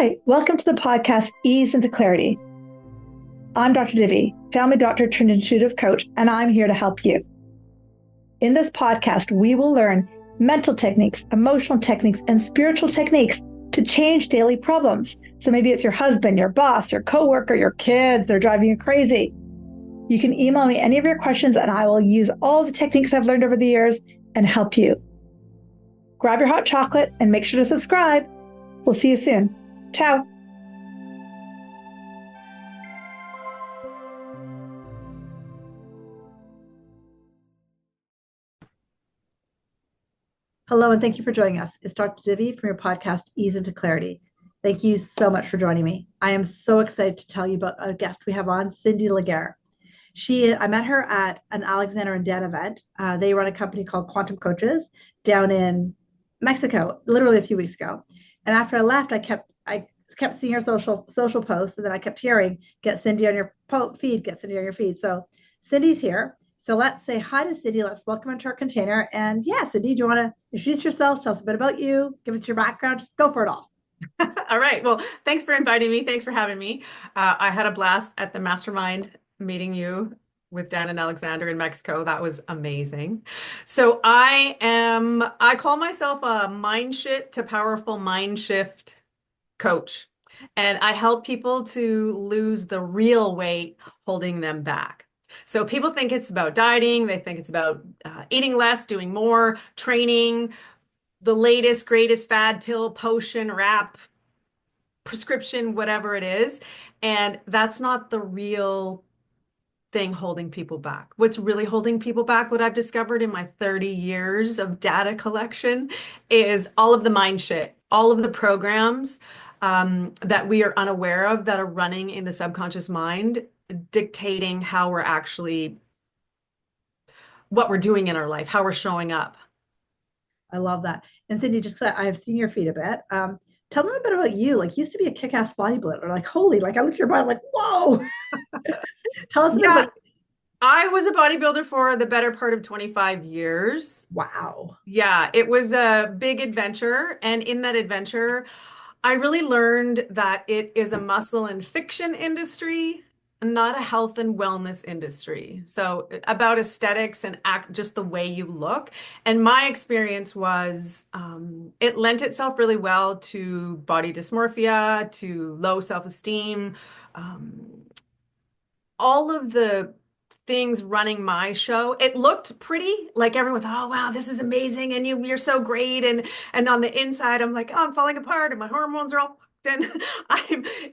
Hi, welcome to the podcast Ease into Clarity. I'm Dr. Divi, family doctor turned intuitive coach, and I'm here to help you. In this podcast, we will learn mental techniques, emotional techniques, and spiritual techniques to change daily problems. So maybe it's your husband, your boss, your coworker, your kids, they're driving you crazy. You can email me any of your questions, and I will use all the techniques I've learned over the years and help you. Grab your hot chocolate and make sure to subscribe. We'll see you soon. Ciao. Hello, and thank you for joining us. It's Dr. Divi from your podcast, Ease into Clarity. Thank you so much for joining me. I am so excited to tell you about a guest we have on, Cindy Legare. I met her at an Alexander and Dan event. They run a company called Quantum Coaches down in Mexico, literally a few weeks ago. And after I left, I kept seeing her social posts, and then I kept hearing, "Get Cindy on your feed, get Cindy on your feed." So Cindy's here. So let's say hi to Cindy. Let's welcome her to our container. And yeah, Cindy, do you want to introduce yourself? Tell us a bit about you. Give us your background. Just go for it all. All right. Well, thanks for inviting me. Thanks for having me. I had a blast at the mastermind meeting you with Dan and Alexander in Mexico. That was amazing. So I call myself a mind shit to powerful mind shift coach. And I help people to lose the real weight holding them back. So people think it's about dieting. They think it's about eating less, doing more, training, the latest, greatest fad pill, potion, wrap, prescription, whatever it is. And that's not the real thing holding people back. What's really holding people back, what I've discovered in my 30 years of data collection, is all of the mind shit, all of the programs that we are unaware of that are running in the subconscious mind, dictating how we're actually, what we're doing in our life, how we're showing up. I love that. And Cindy, just I've seen your feet a bit. Tell them a bit about you. Like, you used to be a kick-ass bodybuilder. Like, holy, like I looked at your body, I'm like, whoa. Tell us a bit Yeah, about. I was a bodybuilder for the better part of 25 years. Wow. Yeah, it was a big adventure. And in that adventure, I really learned that it is a muscle and fiction industry, not a health and wellness industry. So about aesthetics and just the way you look. And my experience was it lent itself really well to body dysmorphia, to low self-esteem, um, all of the things running my show. It looked pretty, like everyone thought, "Oh wow, this is amazing, and you're so great." And on the inside, I'm like, "Oh, I'm falling apart, and my hormones are all fucked." And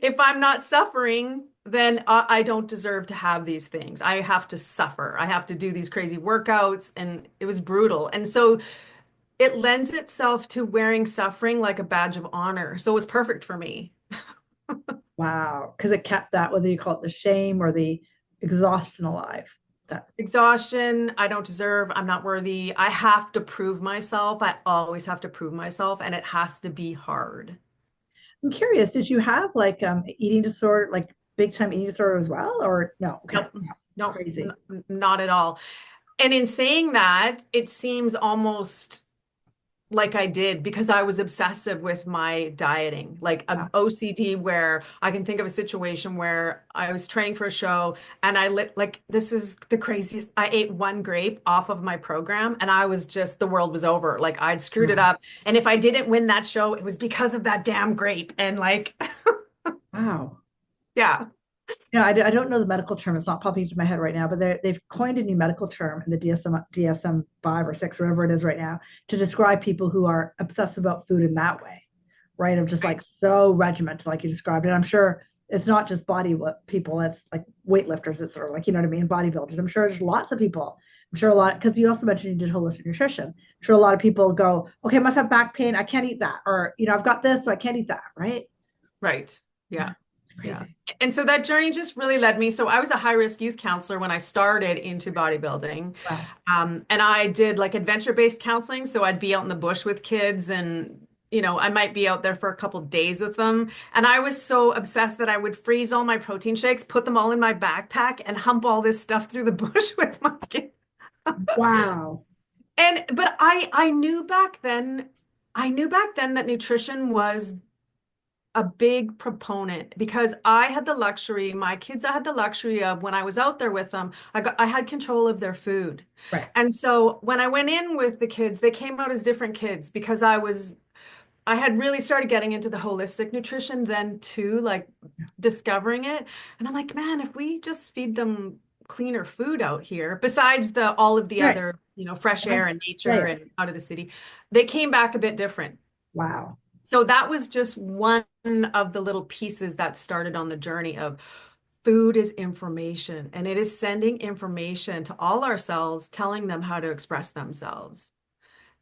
if I'm not suffering, then I don't deserve to have these things. I have to suffer. I have to do these crazy workouts, and it was brutal. And so it lends itself to wearing suffering like a badge of honor. So it was perfect for me. Wow. Because it kept that, whether you call it the shame or the exhaustion alive. That Exhaustion, I don't deserve, I'm not worthy. I have to prove myself. I always have to prove myself, and it has to be hard. I'm curious, did you have like eating disorder, like big time eating disorder as well? Or no? Okay. Nope, Yeah. nope, Crazy. not at all. And in saying that, it seems almost like I did because I was obsessive with my dieting, like Yeah. an OCD, where I can think of a situation where I was training for a show and I lit like this is the craziest. I ate one grape off of my program and I was just the world was over. Like I'd screwed it Wow. up. And if I didn't win that show, it was because of that damn grape. And like, Wow. yeah. I don't know the medical term. It's not popping into my head right now, but they've coined a new medical term in the DSM 5 or 6, whatever it is right now, to describe people who are obsessed about food in that way, right? Of just Right. like so regimented, like you described. And I'm sure it's not just people, it's like weightlifters, it's sort of like, you know what I mean? Bodybuilders. I'm sure there's lots of people. I'm sure a lot, because you also mentioned you did holistic nutrition. I'm sure a lot of people go, okay, I must have back pain. I can't eat that. Or, I've got this, so I can't eat that, right? Right. Yeah, Yeah. it's Yeah. crazy. And so that journey just really led me. So I was a high risk youth counselor when I started into bodybuilding. Wow. And I did like adventure-based counseling. So I'd be out in the bush with kids and, I might be out there for a couple days with them. And I was so obsessed that I would freeze all my protein shakes, put them all in my backpack and hump all this stuff through the bush with my kids. Wow. But I knew back then that nutrition was a big proponent because I had the luxury, my kids, I had the luxury of when I was out there with them, I had control of their food. Right. And so when I went in with the kids, they came out as different kids because I had really started getting into the holistic nutrition then too, like discovering it. And I'm like, man, if we just feed them cleaner food out here, besides all of the Right. other, fresh Uh-huh. air and Yeah, nature yeah. and out of the city, they came back a bit different. Wow. So that was just one of the little pieces that started on the journey of food is information, and it is sending information to all our cells, telling them how to express themselves.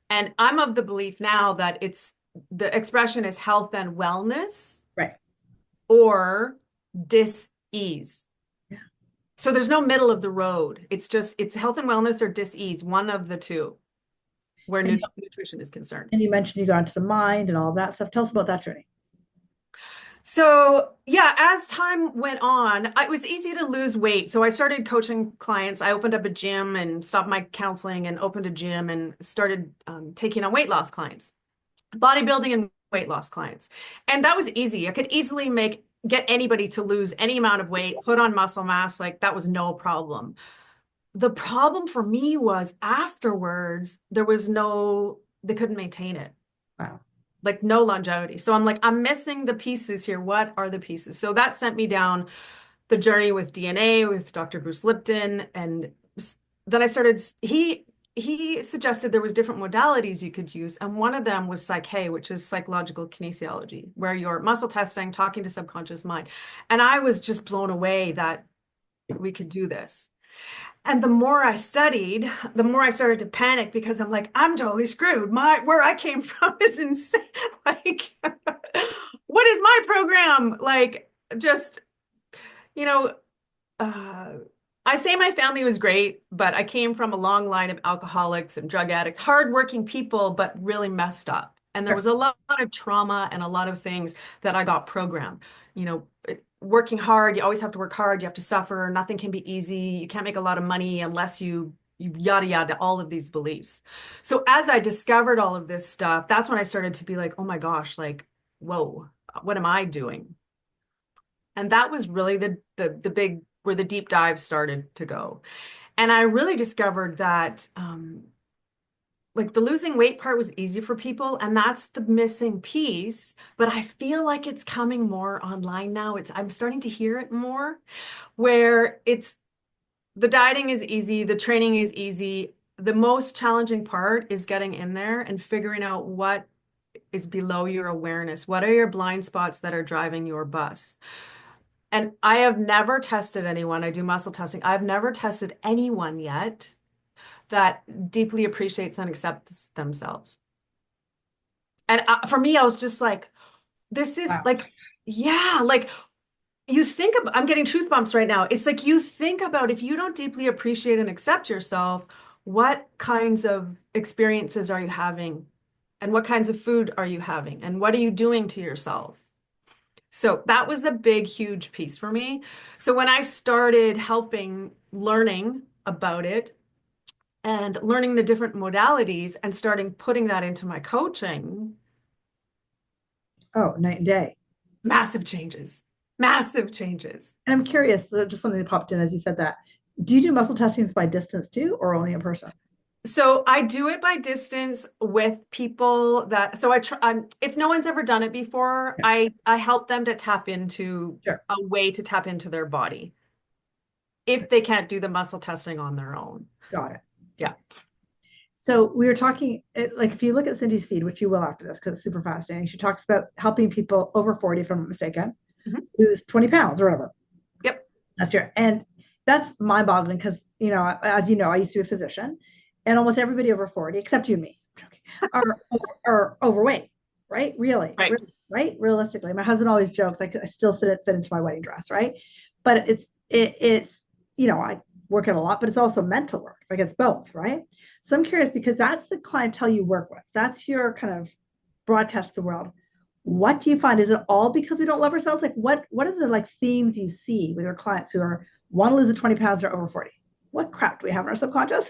And I'm of the belief now that the expression is health and wellness Right. or dis-ease. Yeah. So there's no middle of the road. It's health and wellness or dis-ease, one of the two, where And nutrition is concerned. you mentioned you got into the mind and all of that stuff. Tell us about that journey. So, yeah, as time went on, it was easy to lose weight. So I started coaching clients. I opened up a gym and stopped my counseling and opened a gym and started taking on weight loss clients, bodybuilding and weight loss clients. And that was easy. I could easily get anybody to lose any amount of weight, put on muscle mass, like that was no problem. The problem for me was afterwards, they couldn't maintain it, Wow. like no longevity. So I'm like, I'm missing the pieces here. What are the pieces? So that sent me down the journey with DNA with Dr. Bruce Lipton. And then he suggested there was different modalities you could use. And one of them was Psych, which is psychological kinesiology, where you're muscle testing, talking to subconscious mind. And I was just blown away that we could do this. And the more I studied, the more I started to panic because I'm like, I'm totally screwed. Where I came from is insane. Like, what is my program? Like, just, you know, uh, I say my family was great, but I came from a long line of alcoholics and drug addicts, hardworking people, but really messed up. And there Sure. was a lot of trauma and a lot of things that I got programmed. Working hard, you always have to work hard, you have to suffer, nothing can be easy, you can't make a lot of money unless you yada yada, all of these beliefs. So as I discovered all of this stuff, that's when I started to be like, oh my gosh, like, whoa, what am I doing? And that was really the big where the deep dive started to go. And I really discovered that like the losing weight part was easy for people, and that's the missing piece. But I feel like it's coming more online now. I'm starting to hear it more, where it's the dieting is easy, the training is easy. The most challenging part is getting in there and figuring out what is below your awareness. What are your blind spots that are driving your bus? And I have never tested anyone. I do muscle testing. I've never tested anyone yet that deeply appreciates and accepts themselves. And for me, I was just like, this is Wow. like, yeah, like you think about, I'm getting truth bumps right now. It's like you think about if you don't deeply appreciate and accept yourself, what kinds of experiences are you having? And what kinds of food are you having? And what are you doing to yourself? So that was a big, huge piece for me. So when I started learning about it and learning the different modalities and starting putting that into my coaching, Oh, night and day. massive changes, massive changes. And I'm curious, just something that popped in as you said that. Do you do muscle testings by distance too, or only in person? So I do it by distance with people so if no one's ever done it before, Yeah, I help them to tap into sure. a way to tap into their body if they can't do the muscle testing on their own. Got it. Yeah. So we were talking, like if you look at Cindy's feed, which you will after this because it's super fascinating, she talks about helping people over 40, if I'm not mistaken, Mhm. lose 20 pounds or whatever. Yep. That's your, and that's mind boggling because, as you know, I used to be a physician and almost everybody over 40, except you and me, are overweight, right? Really, Right. really, right? Realistically, my husband always jokes, like I still fit into my wedding dress, right? But it's, I work out a lot, but it's also mental work. Like it's both, right? So I'm curious because that's the clientele you work with. That's your kind of broadcast to the world. What do you find? Is it all because we don't love ourselves? Like what are the like themes you see with your clients who want to lose the 20 pounds or over 40? What crap do we have in our subconscious?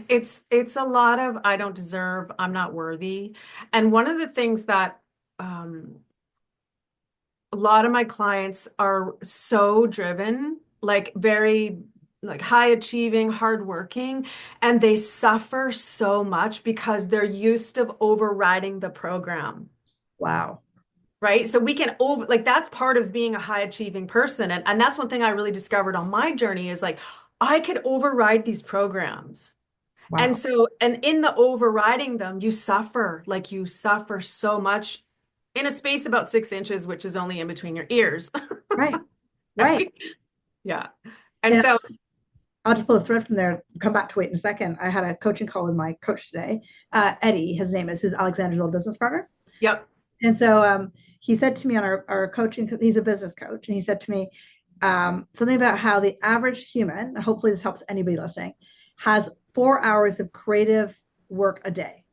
It's a lot of I don't deserve, I'm not worthy. And one of the things that a lot of my clients are so driven, like very like high achieving, hardworking, and they suffer so much because they're used to overriding the program. Wow. Right. So we can over like that's part of being a high achieving person. And that's one thing I really discovered on my journey is like I could override these programs. And Wow. so, and in the overriding them, you suffer so much in a space about 6 inches, which is only in between your ears. Right. Right. Right? Yeah. And And so, I'll just pull a thread from there, come back to it in a second. I had a coaching call with my coach today, Eddie, his name is, who's Alexander's old business partner. yep. And so he said to me on our coaching, he's a business coach, and he said to me something about how the average human, and hopefully this helps anybody listening, has 4 hours of creative work a day.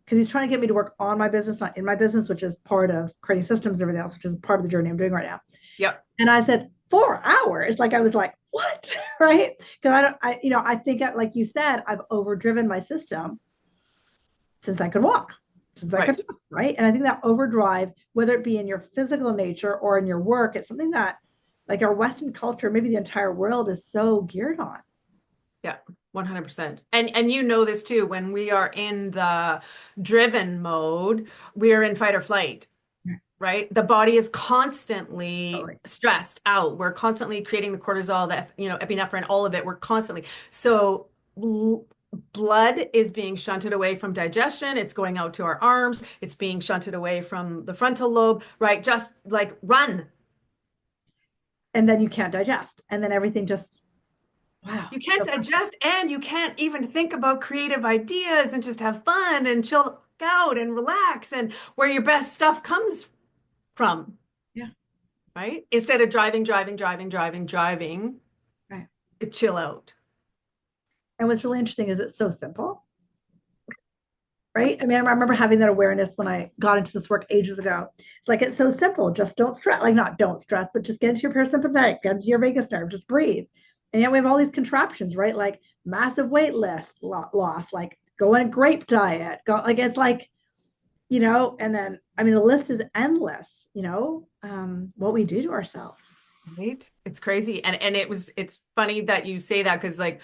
Because he's trying to get me to work on my business, not in my business, which is part of creating systems and everything else, which is part of the journey I'm doing right now. Yep. And I said, 4 hours? Like I was like, what? Right? Because I think like you said, I've overdriven my system since I could walk, since I could Right. talk, right? And I think that overdrive, whether it be in your physical nature or in your work, it's something that like our Western culture, maybe the entire world is so geared on. Yeah. 100%. And you know this too, when we are in the driven mode, we are in fight or flight. Right? The body is constantly Totally. stressed out. We're constantly creating the cortisol, epinephrine, all of it. We're constantly. So blood is being shunted away from digestion. It's going out to our arms. It's being shunted away from the frontal lobe, right? Just like run. And then you can't digest. And then everything just, wow. You can't So digest and you can't even think about creative ideas and just have fun and chill out and relax and where your best stuff comes from. yeah, Right? Instead of driving, right. chill out. And what's really interesting is it's so simple, right? I mean, I remember having that awareness when I got into this work ages ago. It's like, it's so simple. Just don't stress, like not don't stress, but just get into your parasympathetic, get into your vagus nerve, just breathe. And yet we have all these contraptions, right? Like massive weight loss, like go on a grape diet, go like, it's like, and then, I mean, the list is endless, what we do to ourselves. Right? It's crazy. And it's funny that you say that because like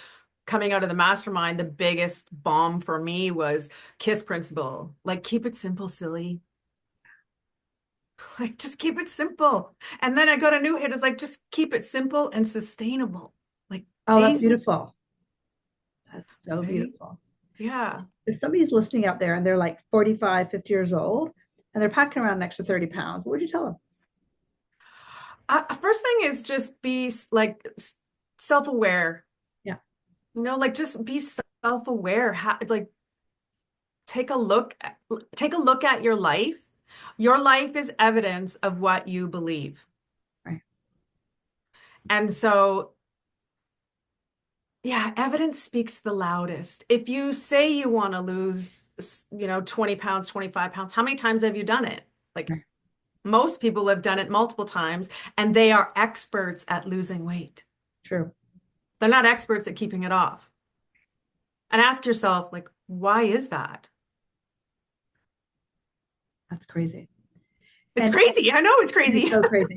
coming out of the mastermind, the biggest bomb for me was KISS principle. Like keep it simple, silly. Like just keep it simple. And then I got a new hit. It's like just keep it simple and sustainable. Like Oh, that's easy, beautiful. That's so right? beautiful. Yeah. If somebody's listening out there and they're like 45, 50 years old and they're packing around an extra 30 pounds, what would you tell them? First thing is just be like self-aware. Yeah, Like just be self-aware. Like take a look take a look at your life. Your life is evidence of what you believe. right. And so, yeah, evidence speaks the loudest. If you say you want to lose, 20 pounds, 25 pounds, how many times have you done it? Like Right. most people have done it multiple times and they are experts at losing weight. True. They're not experts at keeping it off. And ask yourself, like, why is that? That's crazy. It's And crazy. I know it's it is crazy. so crazy.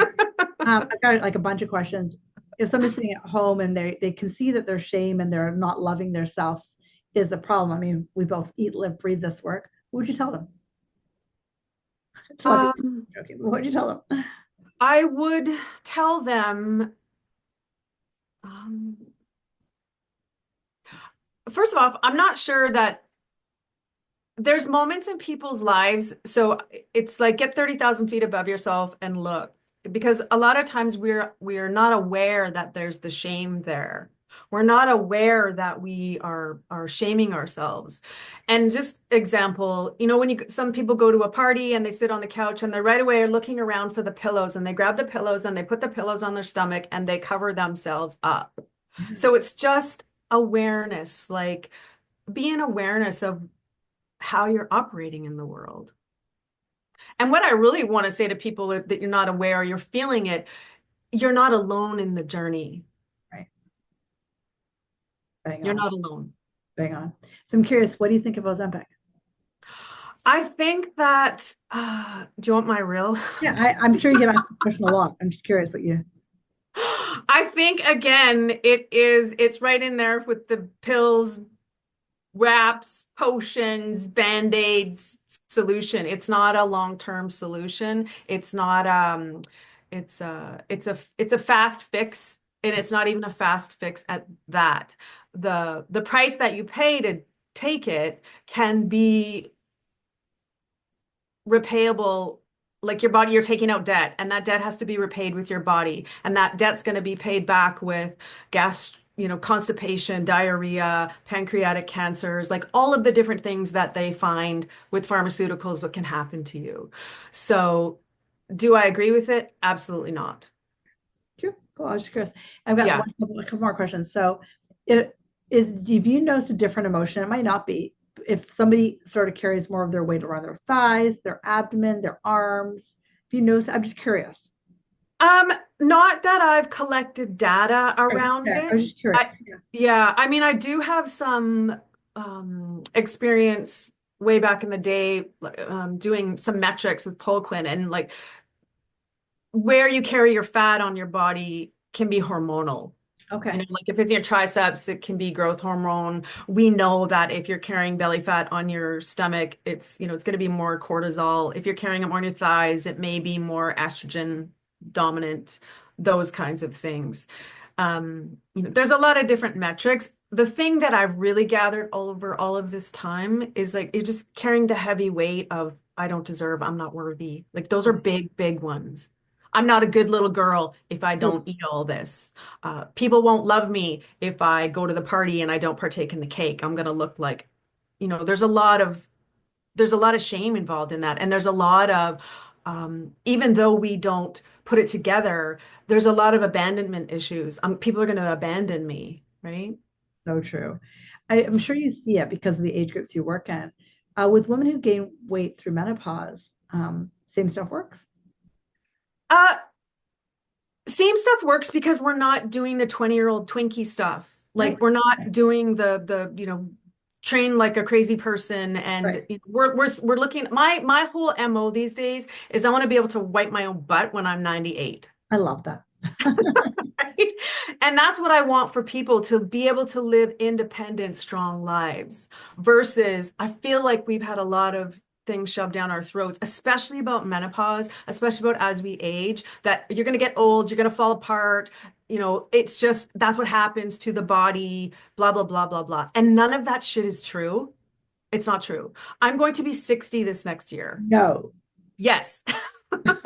I've got like a bunch of questions. If somebody's sitting at home and they can see that their shame and they're not loving themselves is the problem. I mean, we both eat, live, breathe this work. What would you tell them? To love you. Um, Okay, what would you tell them? I would tell them, um, first of all, I'm not sure that there's moments in people's lives. So it's like get 30,000 feet above yourself and look, because a lot of times we're not aware that there's the shame there. We're not aware that we are shaming ourselves. And just example, when some people go to a party and they sit on the couch and they right away are looking around for the pillows and they grab the pillows and they put the pillows on their stomach and they cover themselves up. Yeah. So it's just awareness, like be an awareness of how you're operating in the world. And what I really want to say to people that you're not aware, you're feeling it, you're not alone in the journey. Right. Bang You're on. not alone. Bang on. So I'm curious, what do you think of Ozempic? I think that, do you want my real? Yeah, I'm sure you get asked this question a lot. I'm just curious what you. I think again, it's right in there with the pills, wraps, potions, band-aids solution. It's not a long-term solution. It's a fast fix, and it's not even a fast fix at that. The price that you pay to take it can be repayable, like your body, you're taking out debt, and that debt has to be repaid with your body, and that debt's going to be paid back with constipation, diarrhea, pancreatic cancers, like all of the different things that they find with pharmaceuticals what can happen to you. So do I agree with it? Absolutely not. Sure. Cool. I was just curious. I've got Yeah. a couple more questions. So, it is if you notice a different emotion, it might not be if somebody sort of carries more of their weight around their thighs, their abdomen, their arms. If you notice, I'm just curious. Um, Not that I've collected data Okay. around Yeah, I it. was just curious. I, yeah, I mean, I do have some experience way back in the day, doing some metrics with Poliquin, and like where you carry your fat on your body can be hormonal. Okay. Like if it's your triceps, it can be growth hormone. We know that if you're carrying belly fat on your stomach, it's going to be more cortisol. If you're carrying it more on your thighs, it may be more estrogen dominant, those kinds of things. There's a lot of different metrics. The thing that I've really gathered over all of this time is like you're just carrying the heavy weight of I don't deserve, I'm not worthy. Like those are big, big ones. I'm not a good little girl if I don't eat all this. People won't love me if I go to the party and I don't partake in the cake. I'm gonna look like, there's a lot of shame involved in that, and there's a lot of even though we don't put it together, there's a lot of abandonment issues. People are gonna abandon me, right? So true. I'm sure you see it because of the age groups you work in. With women who gain weight through menopause, same stuff works. Uh, Same stuff works because we're not doing the 20-year-old Twinkie stuff. Right. Like we're Okay. not doing the train like a crazy person, and Right. we're looking, my whole MO these days is I want to be able to wipe my own butt when I'm 98. I love that. Right? And that's what I want for people to be able to live independent, strong lives versus I feel like we've had a lot of things shoved down our throats, especially about menopause, especially about as we age, that you're going to get old, you're going to fall apart. It's just that's what happens to the body, blah, blah, blah, blah, blah. And none of that shit is true. It's not true. I'm going to be 60 this next year. No. Yes. When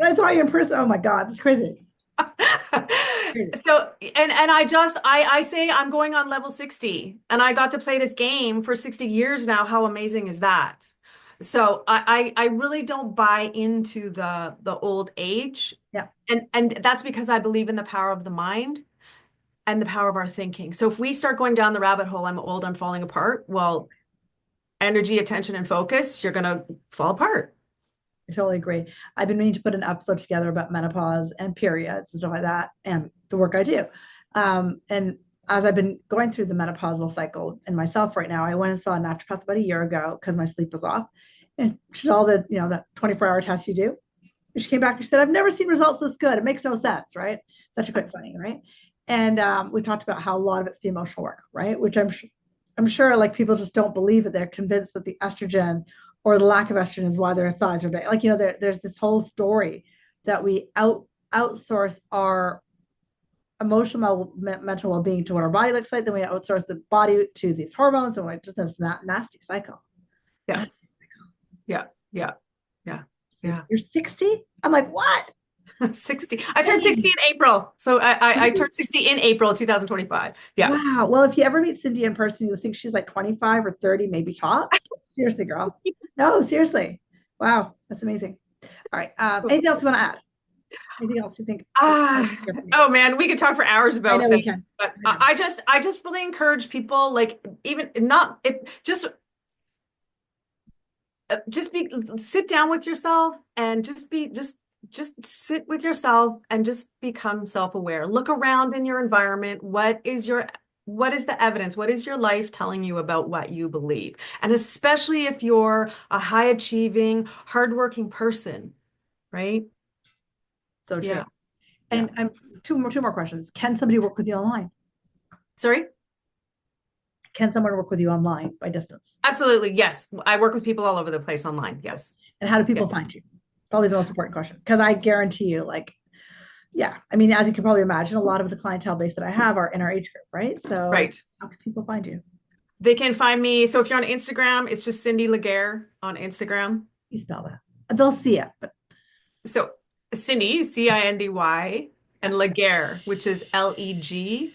I saw you in person, oh my God, that's crazy. Crazy. So, and I say I'm going on level 60, and I got to play this game for 60 years now. How amazing is that? So I really don't buy into the old age. Yeah, And that's because I believe in the power of the mind and the power of our thinking. So if we start going down the rabbit hole, I'm old, I'm falling apart. Well, energy, attention, and focus, you're gonna fall apart. I totally agree. I've been meaning to put an episode together about menopause and periods and stuff like that, and the work I do. And as I've been going through the menopausal cycle in myself right now, I went and saw a naturopath about a year ago because my sleep was off, and she did all the that 24-hour test you do. And she came back and she said, "I've never seen results this good. It makes no sense, right?" It's actually quite funny, right? And we talked about how a lot of it's the emotional work, right? Which I'm sure like people just don't believe it. They're convinced that the estrogen or the lack of estrogen is why their thighs are big. Like, there's this whole story that we outsource our emotional, mental well-being to what our body looks like. Then we outsource the body to these hormones, and like just this nasty cycle. Yeah, yeah, yeah, yeah, yeah. You're 60? I'm like, what? 60. I turned 60 in April. So I turned 60 in April 2025. Yeah. Wow. Well, if you ever meet Cindy in person, you'll think she's like 25 or 30, maybe tops. Seriously, girl. No, seriously. Wow. That's amazing. All right. Anything else you want to add? Anything else you think? Oh man, we could talk for hours I about know this. we can. But I know. I just really encourage people, like even not if just be sit down with yourself and just sit with yourself and just become self-aware. Look around in your environment. What is your what is the evidence? What is your life telling you about what you believe? And especially if you're a high achieving, hardworking person, right? So true. Yeah. And Yeah. two more questions. Can somebody work with you online? Sorry? Can someone work with you online by distance? Absolutely. Yes. I work with people all over the place online. Yes. And how do people Yeah. find you? Probably the most important question. Because I guarantee you, like, yeah, I mean, as you can probably imagine, a lot of the clientele base that I have are in our age group, right? So Right. how can people find you? They can find me. So if you're on Instagram, it's just Cindy Legare on Instagram. You spell that. They'll see it, but So Cindy, Cindy, and Legare, which is Legare.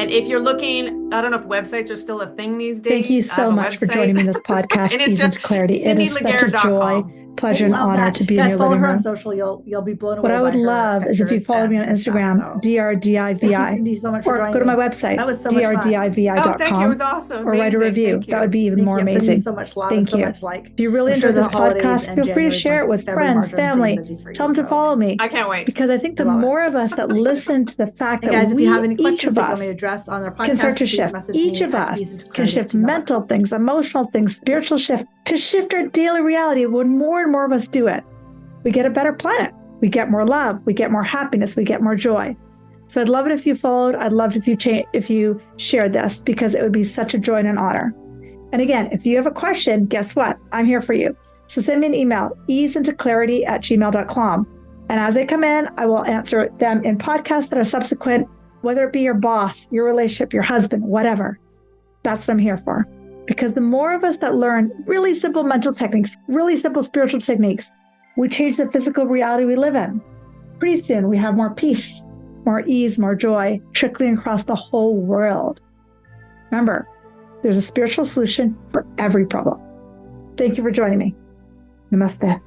And if you're looking, I don't know if websites are still a thing these days. Thank you I have so a much for website. joining me in this podcast, And it's Ease just into Clarity. It is such a joy, pleasure, and honor to be in guys, your follow living her on room. social. You'll be blown away. What I would by her love is if you pictures follow me on and Instagram, stuff, so. Dr.Divi, Thank you so much for or joining go to my me. website, That was so much fun. Oh, thank you. It drdivI.com, was awesome. or write a Amazing. review. Thank you. That would be even Thank more you. I'm sending amazing. you so much love Thank and so you. much like. If you really I'm sure enjoyed the this holidays podcast, and feel free to January is share it with February, friends, March are family. busy for you, Tell them to so. follow me. I can't wait. Because I think the more of us that listen to the fact And that guys, if you have any each questions of that you want us me to address on our podcast, can start to please shift. message Each me of at us easeinto can shift clarity@gmail.com. mental things, emotional things, spiritual shift, to shift our daily reality. When more and more of us do it, we get a better planet. We get more love. We get more happiness. We get more joy. So I'd love it if you followed. I'd love it if you shared this, because it would be such a joy and an honor. And again, if you have a question, guess what? I'm here for you. So send me an email, easeinto.clarity@gmail.com. And as they come in, I will answer them in podcasts that are subsequent, whether it be your boss, your relationship, your husband, whatever. That's what I'm here for. Because the more of us that learn really simple mental techniques, really simple spiritual techniques, we change the physical reality we live in. Pretty soon we have more peace, more ease, more joy trickling across the whole world. Remember, there's a spiritual solution for every problem. Thank you for joining me. Namaste.